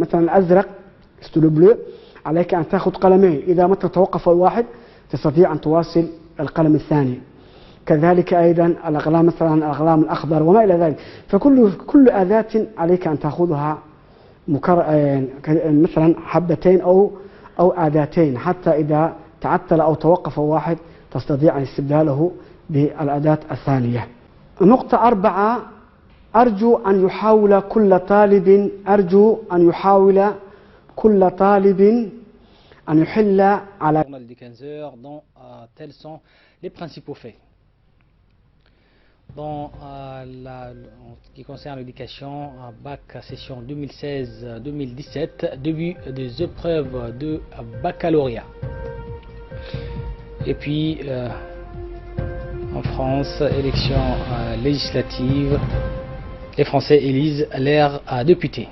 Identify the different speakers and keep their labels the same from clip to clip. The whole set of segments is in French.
Speaker 1: مثلا الأزرق ستيلو بلو عليك أن تأخذ قلمين، إذا متى توقف الواحد تستطيع أن تواصل القلم الثاني. كذلك أيضا الأقلام مثلا الأقلام الأخضر وما إلى ذلك. فكل أداة عليك أن تأخذها مثلا حبتين أو أداتين، حتى إذا تعطل أو توقف واحد تستطيع أن استبداله بالأداة الثانية. نقطة 4، أرجو أن يحاول كل طالب أن يحل على
Speaker 2: de 15 heures dont tels sont les principaux faits. En ce qui concerne l'éducation, bac session 2016-2017, début des épreuves de baccalauréat. Et puis en France, élection législative, les Français élisent leurs députés.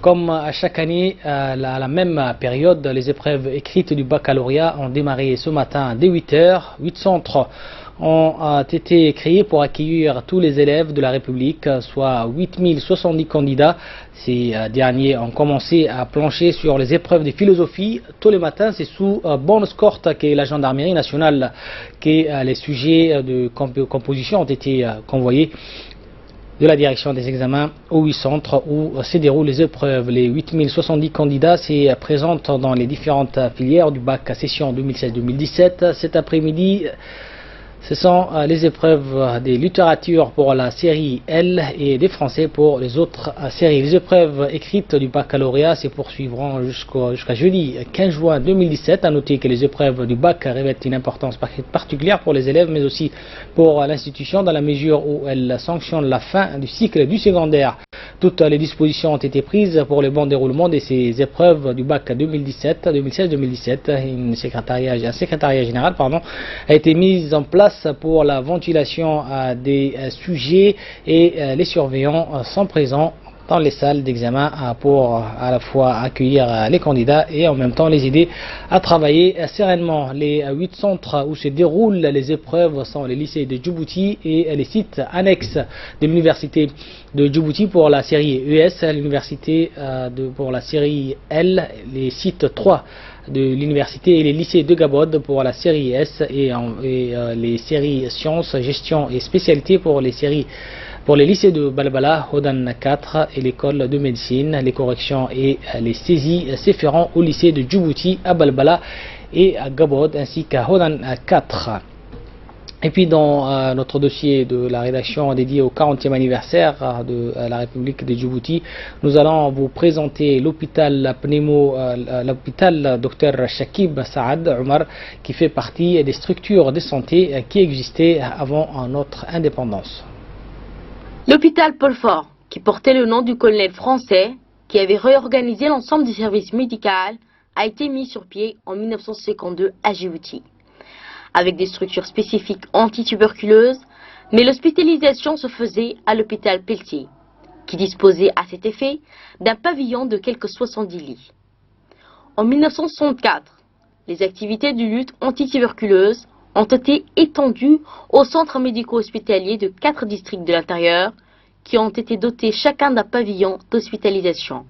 Speaker 2: Comme à chaque année, à la même période, les épreuves écrites du baccalauréat ont démarré ce matin dès 8 heures. 8 centres ont été créés pour accueillir tous les élèves de la République, soit 8070 candidats. Ces derniers ont commencé à plancher sur les épreuves de philosophie. Tous les matins, c'est sous bonne escorte que la gendarmerie nationale que les sujets de composition ont été convoyés de la direction des examens aux 8 centres où se déroulent les épreuves. Les 8070 candidats se présentent dans les différentes filières du bac à session 2016-2017. Cet après-midi, ce sont les épreuves de littérature pour la série L et des français pour les autres séries. Les épreuves écrites du baccalauréat se poursuivront jusqu'à jeudi 15 juin 2017. À noter que les épreuves du bac revêtent une importance particulière pour les élèves, mais aussi pour l'institution dans la mesure où elles sanctionnent la fin du cycle du secondaire. Toutes les dispositions ont été prises pour le bon déroulement de ces épreuves du bac 2016-2017. Un secrétariat général a été mis en place pour la ventilation des sujets et les surveillants sont présents dans les salles d'examen pour à la fois accueillir les candidats et en même temps les aider à travailler sereinement. Les 8 centres où se déroulent les épreuves sont les lycées de Djibouti et les sites annexes de l'université de Djibouti pour la série ES, l'université pour la série L, les sites 3 de l'université et les lycées de Gabod pour la série S et les séries sciences, gestion et spécialité pour les lycées de Balbala, Hodan 4 et l'école de médecine, les corrections et les saisies s'efférant au lycée de Djibouti à Balbala et à Gabod ainsi qu'à Hodan 4. Et puis dans notre dossier de la rédaction dédié au 40e anniversaire de la République de Djibouti, nous allons vous présenter l'hôpital Dr Shakib Saad Omar qui fait partie des structures de santé qui existaient avant notre indépendance.
Speaker 3: L'hôpital Paul Faure, qui portait le nom du colonel français qui avait réorganisé l'ensemble du service médical, a été mis sur pied en 1952 à Djibouti, avec des structures spécifiques anti-tuberculeuses, mais l'hospitalisation se faisait à l'hôpital Pelletier, qui disposait à cet effet d'un pavillon de quelques 70 lits. En 1964, les activités de lutte anti-tuberculeuse ont été étendues aux centres médico-hospitaliers de 4 districts de l'intérieur, qui ont été dotés chacun d'un pavillon d'hospitalisation.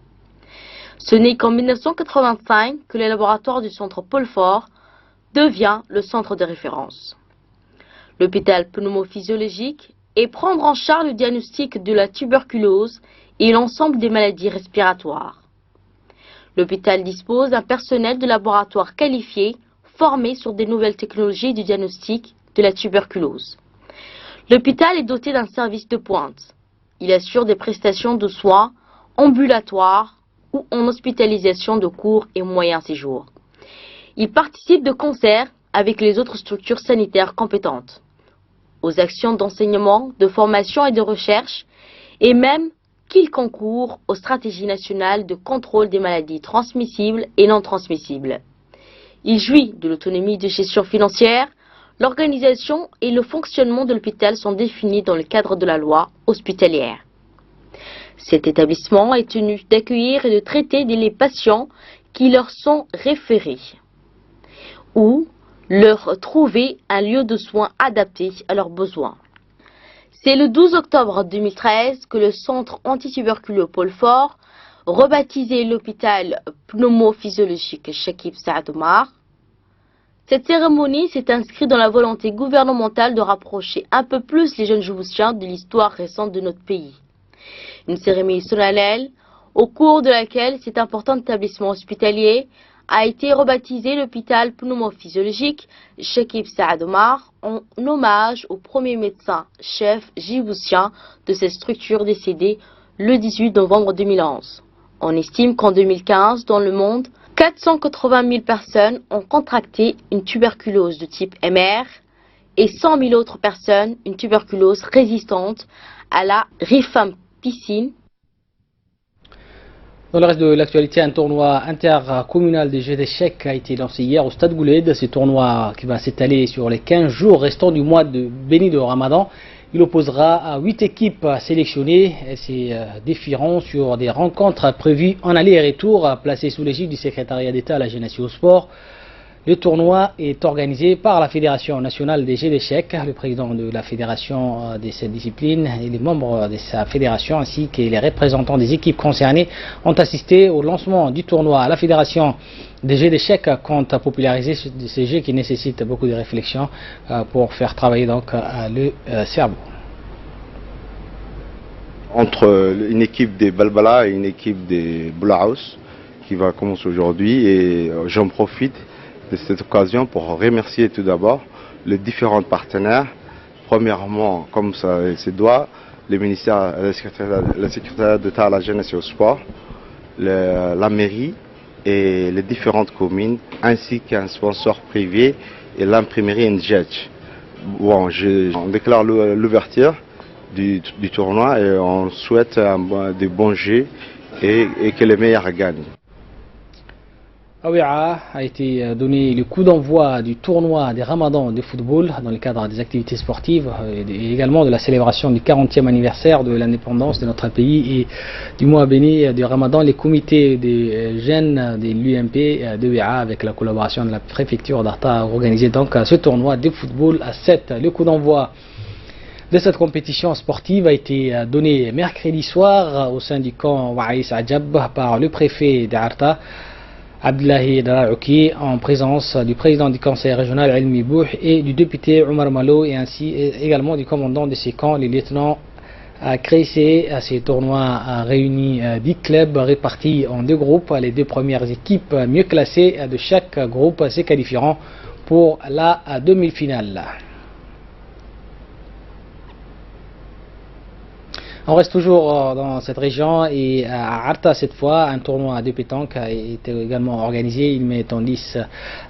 Speaker 3: Ce n'est qu'en 1985 que le laboratoire du centre Paul Faure devient le centre de référence. L'hôpital pneumophysiologique est prendre en charge le diagnostic de la tuberculose et l'ensemble des maladies respiratoires. L'hôpital dispose d'un personnel de laboratoire qualifié, formé sur des nouvelles technologies du diagnostic de la tuberculose. L'hôpital est doté d'un service de pointe. Il assure des prestations de soins ambulatoires ou en hospitalisation de court et moyen séjour. Il participe de concert avec les autres structures sanitaires compétentes aux actions d'enseignement, de formation et de recherche, et même qu'il concourt aux stratégies nationales de contrôle des maladies transmissibles et non transmissibles. Il jouit de l'autonomie de gestion financière. L'organisation et le fonctionnement de l'hôpital sont définis dans le cadre de la loi hospitalière. Cet établissement est tenu d'accueillir et de traiter les patients qui leur sont référés ou leur trouver un lieu de soins adapté à leurs besoins. C'est le 12 octobre 2013 que le centre antituberculeux Paul Faure rebaptisé l'hôpital pneumophysiologique Chekib Saad Omar. Cette cérémonie s'est inscrite dans la volonté gouvernementale de rapprocher un peu plus les jeunes Djiboutiens de l'histoire récente de notre pays. Une cérémonie solennelle au cours de laquelle cet important établissement hospitalier a été rebaptisé l'hôpital pneumophysiologique Chekib Saad Omar en hommage au premier médecin-chef djiboutien de cette structure décédé le 18 novembre 2011. On estime qu'en 2015, dans le monde, 480 000 personnes ont contracté une tuberculose de type MR et 100 000 autres personnes une tuberculose résistante à la rifampicine.
Speaker 2: Dans le reste de l'actualité, un tournoi intercommunal des jeux d'échecs a été lancé hier au Stade Gouled. Ce tournoi qui va s'étaler sur les 15 jours restants du mois de béni de Ramadan. Il opposera 8 équipes sélectionnées. C'est différent sur des rencontres prévues en aller et retour placées sous l'égide du secrétariat d'État à la jeunesse et au sport. Le tournoi est organisé par la Fédération nationale des jeux d'échecs. Le président de la fédération de cette discipline et les membres de sa fédération ainsi que les représentants des équipes concernées ont assisté au lancement du tournoi. La Fédération des jeux d'échecs compte populariser ces jeux qui nécessitent beaucoup de réflexion pour faire travailler donc le cerveau.
Speaker 4: Entre une équipe des Balbala et une équipe des Boulaous qui va commencer aujourd'hui, et j'en profite de cette occasion pour remercier tout d'abord les différents partenaires. Premièrement, comme ça se doit, le ministère, le secrétariat d'État à la jeunesse et au sport, la mairie et les différentes communes, ainsi qu'un sponsor privé et l'imprimerie Ndjedj. Bon, on déclare l'ouverture du tournoi et on souhaite de bons jeux et que les meilleurs gagnent.
Speaker 2: À Ouéa a été donné le coup d'envoi du tournoi des Ramadans de football dans le cadre des activités sportives et également de la célébration du 40e anniversaire de l'indépendance de notre pays et du mois béni du Ramadan. Les comités des jeunes de l'UMP de Ouéa avec la collaboration de la préfecture d'Arta ont organisé donc ce tournoi de football à 7. Le coup d'envoi de cette compétition sportive a été donné mercredi soir au sein du camp Waïs Adjab par le préfet d'Arta, Abdullahi Daraouki, en présence du président du conseil régional Elmi Bouh et du député Omar Malo et ainsi également du commandant de ces camps, le lieutenant Crécé. Ces tournois réunit 10 clubs répartis en 2 groupes. Les 2 premières équipes mieux classées de chaque groupe se qualifieront pour la demi-finale. On reste toujours dans cette région et à Arta cette fois, un tournoi de pétanque a été également organisé. Il met en lice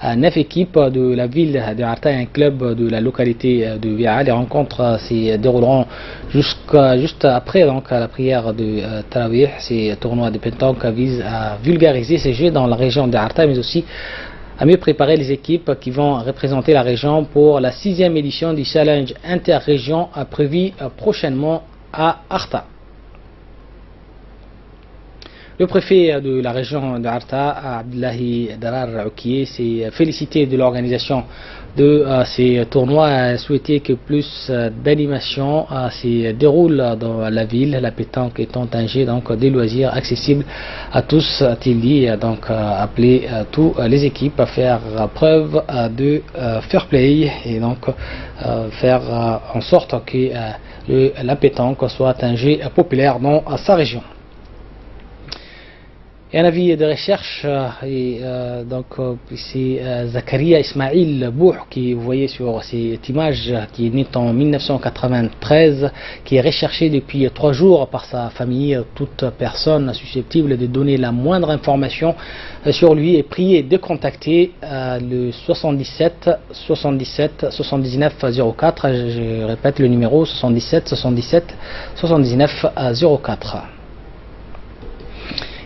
Speaker 2: 9 équipes de la ville de Arta et un club de la localité de Ouéa. Les rencontres se dérouleront juste après donc, la prière de Tarawih. Ces tournois de pétanque visent à vulgariser ces jeux dans la région de Arta, mais aussi à mieux préparer les équipes qui vont représenter la région pour la 6e édition du challenge interrégion prévu prochainement à Arta. Le préfet de la région de Arta, Abdullahi Darar Oukié, s'est félicité de l'organisation de ces tournois et a souhaité que plus d'animation se déroule dans la ville, la pétanque étant un jeu donc des loisirs accessibles à tous, a-t-il dit, donc appeler toutes les équipes à faire preuve de fair play et donc faire en sorte que la pétanque soit un jeu populaire dans sa région. Et un avis de recherche, c'est Zakaria Ismail Bouh, qui vous voyez sur cette image, qui est né en 1993, qui est recherché depuis 3 jours par sa famille. Toute personne susceptible de donner la moindre information sur lui est priée de contacter le 77 77 79 04. Je répète le numéro 77 77 79 04.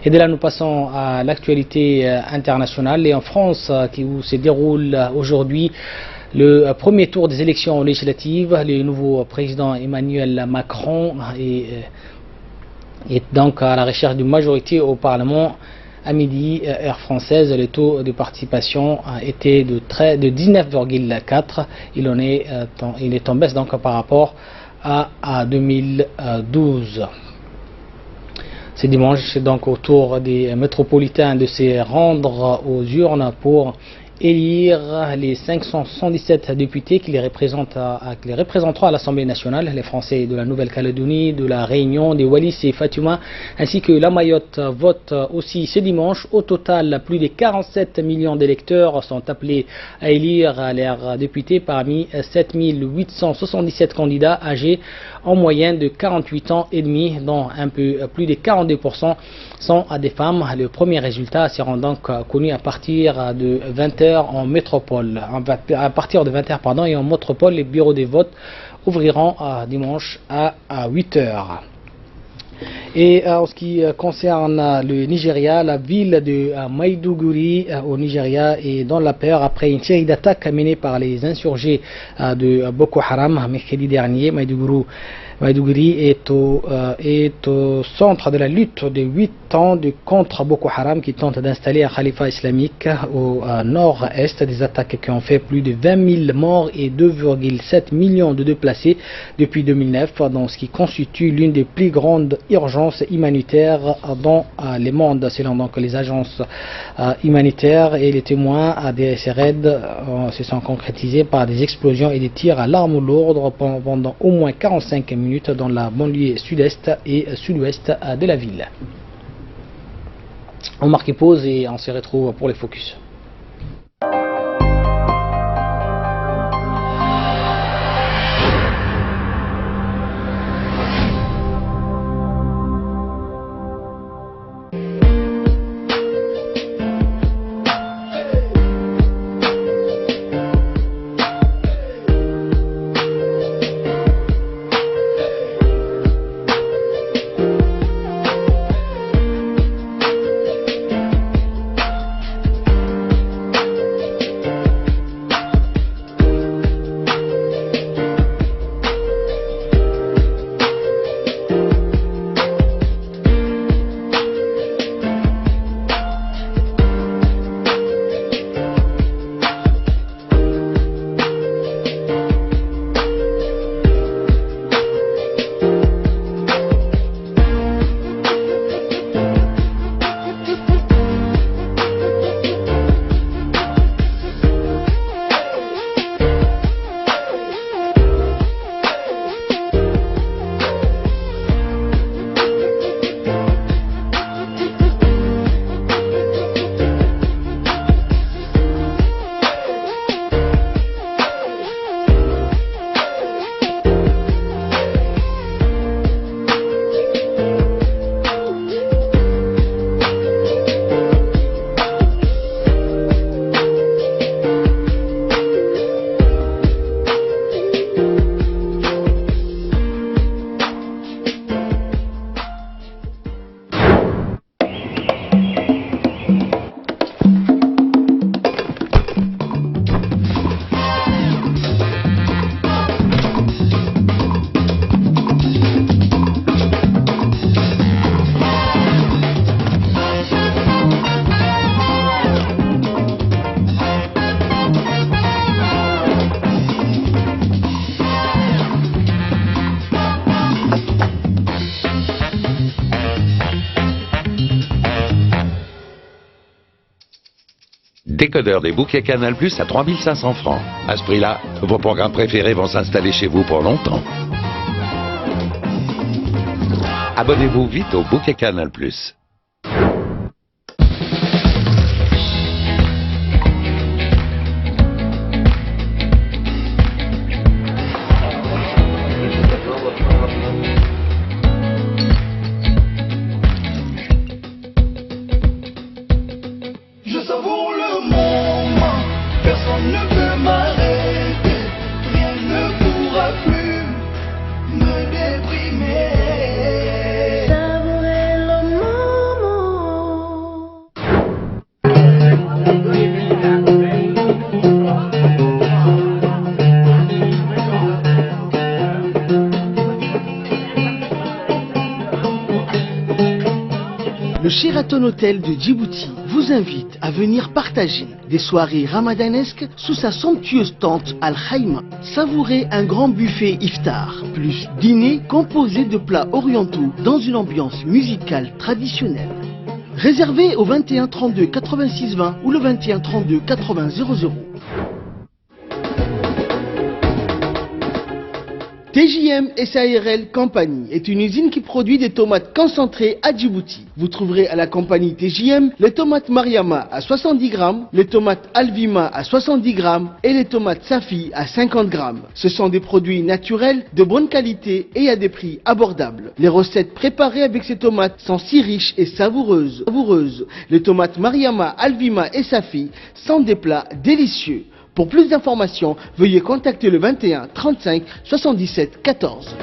Speaker 2: Et de là, nous passons à l'actualité internationale. Et en France, où se déroule aujourd'hui le premier tour des élections législatives, le nouveau président Emmanuel Macron est donc à la recherche d'une majorité au Parlement. À midi, heure française, le taux de participation était de 19,4. Il est en baisse donc par rapport à 2012. Ce dimanche, c'est donc au tour des métropolitains de se rendre aux urnes pour élire les 577 députés qui les représenteront à l'Assemblée nationale, les Français de la Nouvelle-Calédonie, de la Réunion, des Wallis et Fatuma, ainsi que la Mayotte votent aussi ce dimanche. Au total, plus de 47 millions d'électeurs sont appelés à élire leurs députés parmi 7 877 candidats âgés en moyenne de 48 ans et demi, dont un peu plus de 42% sont des femmes. Le premier résultat sera donc connu à partir de 20h en métropole. À partir de 20h, et en métropole, les bureaux de vote ouvriront dimanche à 8h. Et en ce qui concerne le Nigeria, la ville de Maiduguri au Nigeria est dans la peur après une série d'attaques menées par les insurgés de Boko Haram mercredi dernier. Maiduguri est au centre de la lutte de 8 ans contre Boko Haram qui tente d'installer un califat islamique au nord-est. Des attaques qui ont fait plus de 20 000 morts et 2,7 millions de déplacés depuis 2009, dans ce qui constitue l'une des plus grandes urgences humanitaires dans le monde, selon donc les agences humanitaires. Et les témoins de ces raids se sont concrétisés par des explosions et des tirs à l'arme lourde pendant au moins 45 minutes dans la banlieue sud-est et sud-ouest de la ville. On marque pause et on se retrouve pour les focus.
Speaker 5: Décodeur des bouquets Canal+ à 3500 francs. À ce prix-là, vos programmes préférés vont s'installer chez vous pour longtemps. Abonnez-vous vite au bouquet Canal+.
Speaker 6: Savourer le monde. Sheraton Hotel de Djibouti vous invite à venir partager des soirées ramadanesques sous sa somptueuse tente Al-Khaïma. Savourez un grand buffet iftar, plus dîner composé de plats orientaux dans une ambiance musicale traditionnelle. Réservez au 21 32 86 20 ou le 21 32 80 00. TJM SARL Compagnie est une usine qui produit des tomates concentrées à Djibouti. Vous trouverez à la compagnie TJM les tomates Mariama à 70 grammes, les tomates Alvima à 70 grammes et les tomates Safi à 50 grammes. Ce sont des produits naturels, de bonne qualité et à des prix abordables. Les recettes préparées avec ces tomates sont si riches et savoureuses. Les tomates Mariama, Alvima et Safi sont des plats délicieux. Pour plus d'informations, veuillez contacter le 21 35 77 14.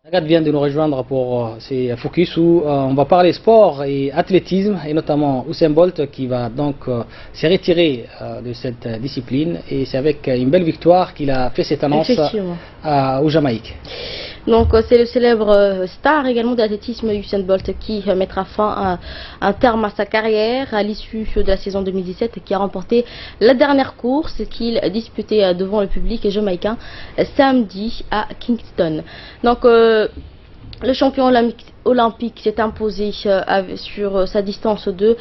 Speaker 2: Agathe vient de nous rejoindre pour ces focus où on va parler sport et athlétisme, et notamment Usain Bolt qui va donc se retirer de cette discipline, et c'est avec une belle victoire qu'il a fait cette annonce au Jamaïque.
Speaker 7: Donc c'est le célèbre star également de l'athlétisme Usain Bolt qui mettra fin à un terme à sa carrière à l'issue de la saison 2017, qui a remporté la dernière course qu'il disputait devant le public jamaïcain samedi à Kingston. Donc le champion olympique s'est imposé sur sa distance de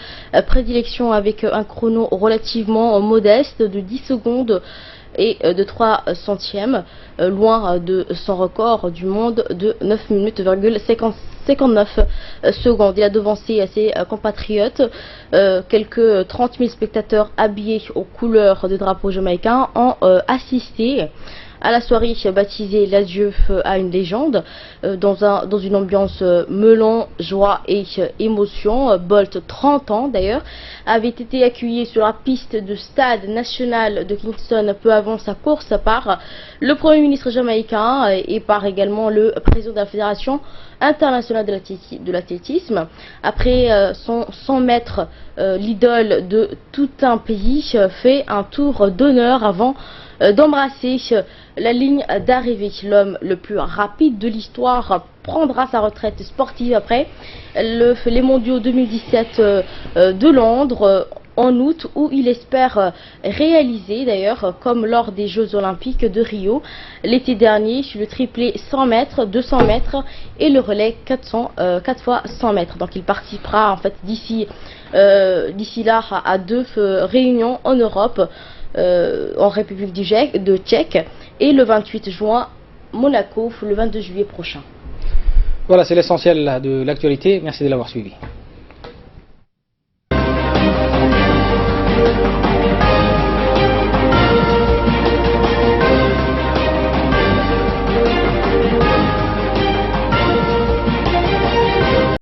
Speaker 7: prédilection avec un chrono relativement modeste de 10 secondes et de 3 centièmes, loin de son record du monde de 9 minutes 59 secondes. Il a devancé ses compatriotes. Quelques 30 000 spectateurs habillés aux couleurs du drapeau jamaïcain ont assisté à la soirée baptisée l'adieu à une légende, dans une ambiance melon, joie et émotion. Bolt, 30 ans d'ailleurs, avait été accueilli sur la piste du stade national de Kingston peu avant sa course par le Premier ministre jamaïcain et par également le président de la Fédération internationale de l'athlétisme. Après son 100 mètres, l'idole de tout un pays fait un tour d'honneur avant d'embrasser la ligne d'arrivée. L'homme le plus rapide de l'histoire prendra sa retraite sportive après les mondiaux 2017 de Londres en août, où il espère réaliser d'ailleurs, comme lors des Jeux Olympiques de Rio l'été dernier, sur le triplé 100 mètres, 200 mètres et le relais 4 fois 100 mètres. Donc il participera en fait d'ici là à 2 réunions en Europe, en République de Tchèque, et le 28 juin Monaco, le 22 juillet prochain.
Speaker 2: Voilà, c'est l'essentiel de l'actualité. Merci de l'avoir suivi.